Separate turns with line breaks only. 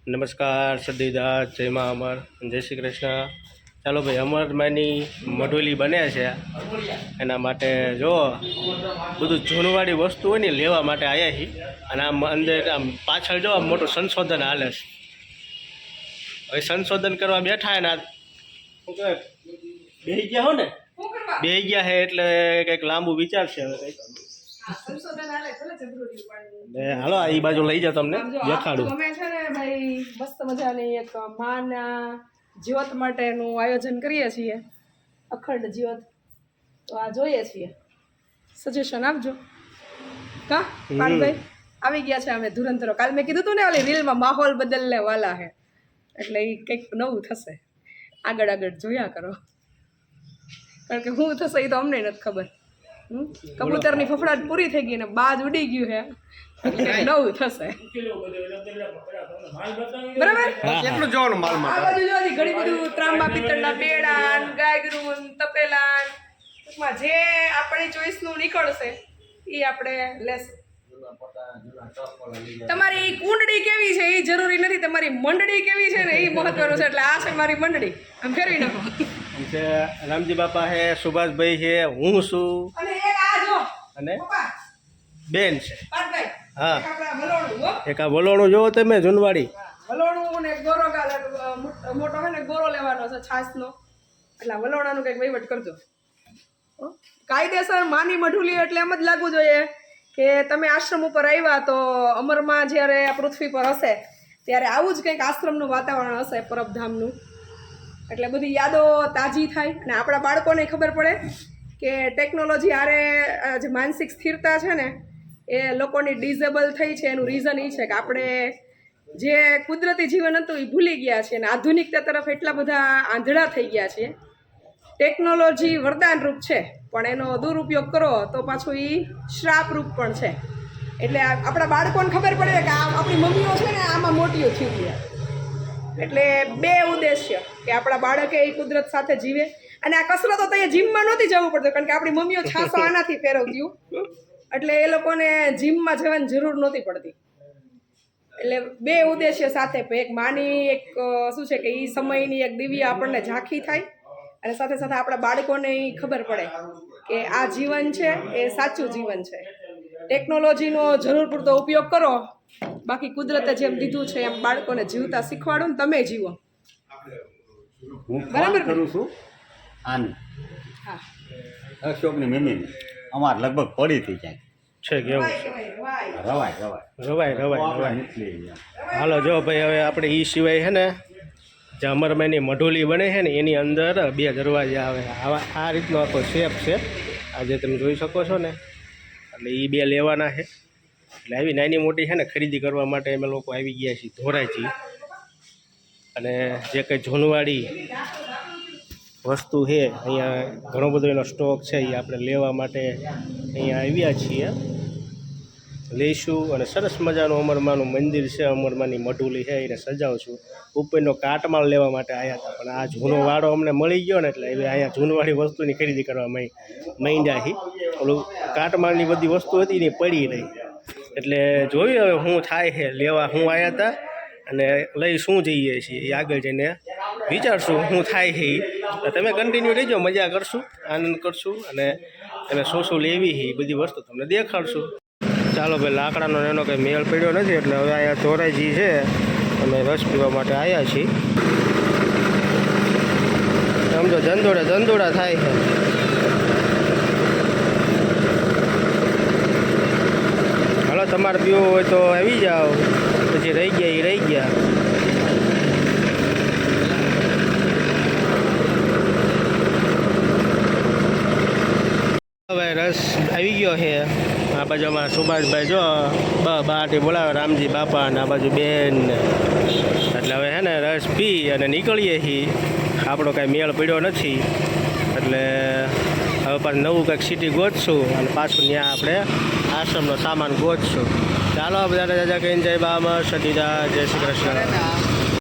નમસ્કાર સદીદાસ, જય મા અમર, જય શ્રી કૃષ્ણ. ચાલો ભાઈ, અમરમાની મઢોલી બને છે, એના માટે જો બધું જૂનવાળી વસ્તુ હોય ને લેવા માટે આવ્યા છીએ. અને આમ અંદર આમ પાછળ જો આમ મોટું સંશોધન હાલે છે. હવે સંશોધન કરવા બેઠા ને શું કહેવાય, બેસી ગયા હો ને, બેસી ગયા છે એટલે કંઈક લાંબુ વિચારશે હવે કંઈક. હાલો એ બાજુ લઈ જાઓ, તમને દેખાડું.
અમે છે ને ભાઈ મસ્ત મજાની એક માના જ્યોત માટેનું આયોજન કરીએ છીએ, અખંડ જ્યોત. તો આ જોઈએ છીએ, સજેશન આપજો. કા પાલભાઈ આવી ગયા છે અમે ધુરંધરો. કાલ મેં કીધું તું ને ઓલી રીલમાં માહોલ બદલને વાલા હે, એટલે એ કંઈક નવું થશે. આગળ આગળ જોયા કરો, કારણ કે શું થશે એ તો અમને નથી ખબર. કબૂતરની ફફડાટ પૂરી થઈ ગઈ ને બાજ ઉડી ગયું હે, એટલે નવું થશે. બરાબર,
કેટલું જોવાનું માલમાં.
આ બાજુ જોવાની ઘણી બધું ત્રાંબા પિત્તળના બેડા, ગાયગરું, તપેલા, ટૂંકમાં જે આપણી ચોઈસનું નીકળશે એ આપણે લેશું. તમારી કુંડળી કેવી છે એ જરૂરી નથી, તમારી મંડળી કેવી છે ને એ મહત્વનું છે. એટલે આ છે મારી મંડળી, આમ ફેરવી નાખો.
છે રામજી બાપા છે, સુભાષભાઈ છે, હું છું,
અને એક આ જો
અને બેન છે.
પાટભાઈ,
હા,
એક આપણા વલોણું હો,
એક આ વલોણું જોવો તમે, જૂનવાડી
વલોણું ને ગોરો ગાલે મોટો હોય ને ગોરો લેવાનો છે છાસનો. એટલે વલોણાનું કંઈક વહીવટ કરજો. કાયદેસર માની મઢુલી એટલે એમ જ લાગવું જોઈએ કે તમે આશ્રમ ઉપર આવ્યા તો અમરમાં જ્યારે આ પૃથ્વી પર હશે ત્યારે આવું જ કંઈક આશ્રમનું વાતાવરણ હશે, પરબધામનું. એટલે બધી યાદો તાજી થાય અને આપણા બાળકોને ખબર પડે કે ટેકનોલોજી આરે જે માનસિક સ્થિરતા છે ને એ લોકોની ડિઝેબલ થઈ છે. એનું રીઝન એ છે કે આપણે જે કુદરતી જીવન હતું એ ભૂલી ગયા છીએ અને આધુનિકતા તરફ એટલા બધા આંધળા થઈ ગયા છીએ. ટેકનોલોજી વરદાનરૂપ છે, પણ એનો દુરુપયોગ કરો તો પાછું એ શ્રાપરૂપ પણ છે. એટલે આપણા બાળકોને ખબર પડે કે આપણી મમ્મીઓ છે ને આમાં મોટીઓ થઈ ગયા. એટલે બે ઉદ્દેશ્ય કે આપણા બાળકે એ કુદરત સાથે જીવે, અને આ કસરતો તો એ જીમમાં નહોતી જવું પડતું, કારણ કે આપણી મમ્મીઓ છાસો આનાથી ફેરવતી, એટલે એ લોકોને જીમમાં જવાની જરૂર નહોતી પડતી. એટલે બે ઉદ્દેશ્ય સાથે, એક માની એક શું છે કે એ સમયની એક દિવ્ય આપણને ઝાંખી થાય, અને સાથે સાથે આપણા બાળકોને ખબર પડે કે આ જીવન છે એ સાચું જીવન છે. ટેકનોલોજીનો જરૂર પૂરતો ઉપયોગ કરો, બાકી કુદરતે જેમ દીધું છે એમ બાળકોને જીવતા શીખવાડો ને તમે જીવો.
બરાબર કરું છું. આની
હા,
અશોકની મમ્મીને અમારે લગભગ પડી થઈ જાય
છે કેવું છે.
રવાય રવાય
રવાય રવાય રવાય.
નીકળી
હાલો જો ભાઈ, હવે આપણે એ સિવાય છે ને જે અમરમાની મઢોલી બને છે ને એની અંદર બે દરવાજા આવે. આ રીતનો આખો શેપ છે, આ જે તમે જોઈ શકો છો ને. એટલે એ બે લેવાના છે. એટલે આવી નાની મોટી છે ને ખરીદી કરવા માટે અમે લોકો આવી ગયા છીએ ધોરાજી. અને જે કંઈ જૂનવાડી વસ્તુ છે અહીંયા ઘણો બધો એનો સ્ટોક છે, એ આપણે લેવા માટે અહીંયા આવ્યા છીએ. લઈશું અને સરસ મજાનું અમરમાનું મંદિર છે, અમરમાની મઢોલી છે એને સજાવશું. ઉપરનો કાટમાળ લેવા માટે આવ્યા હતા, પણ આ જૂનો વાળો અમને મળી ગયો ને એટલે હવે અહીંયા જૂનવાળી વસ્તુની ખરીદી કરવા માંડ્યા છીએ. ઓલું કાટમાળની બધી વસ્તુ હતી ને પડી રહી, એટલે જોયું હવે શું થાય છે. લેવા હું આવ્યા હતા અને લઈ શું જઈએ છીએ એ આગળ જઈને વિચારશું શું થાય છે. એ તમે કન્ટિન્યુ રહીજો, મજા કરશું, આનંદ કરશું, અને તમે શું શું લેવી છે એ બધી વસ્તુ તમને દેખાડશું. ચાલો ભાઈ, લાકડાનો એનો કંઈ મેળ પડ્યો નથી, એટલે હવે અહીંયા ધોરાજી છે અમે રસ પીવા માટે આવ્યા છીએ. સમજો ધંધોડા થાય છે. હાલો, તમારે પીવો હોય તો આવી જાઓ, પછી રહી ગયા એ રહી ગયા. હવે રસ આવી ગયો છે. આ બાજુ અમારા સુભાષભાઈ જો બહારથી બોલાવે, રામજી બાપા, અને આ બાજુ બેન. એટલે હવે હે ને રસ પી અને નીકળીએ છીએ. આપણો કાંઈ મેળ પડ્યો નથી, એટલે હવે પાછું નવું કંઈક સિટી ગોતશું અને પાછું ત્યાં આપણે આશ્રમનો સામાન ગોતશું. ચાલો બધાને જજા કહીને જય બામા સતીદા, જય શ્રી કૃષ્ણ.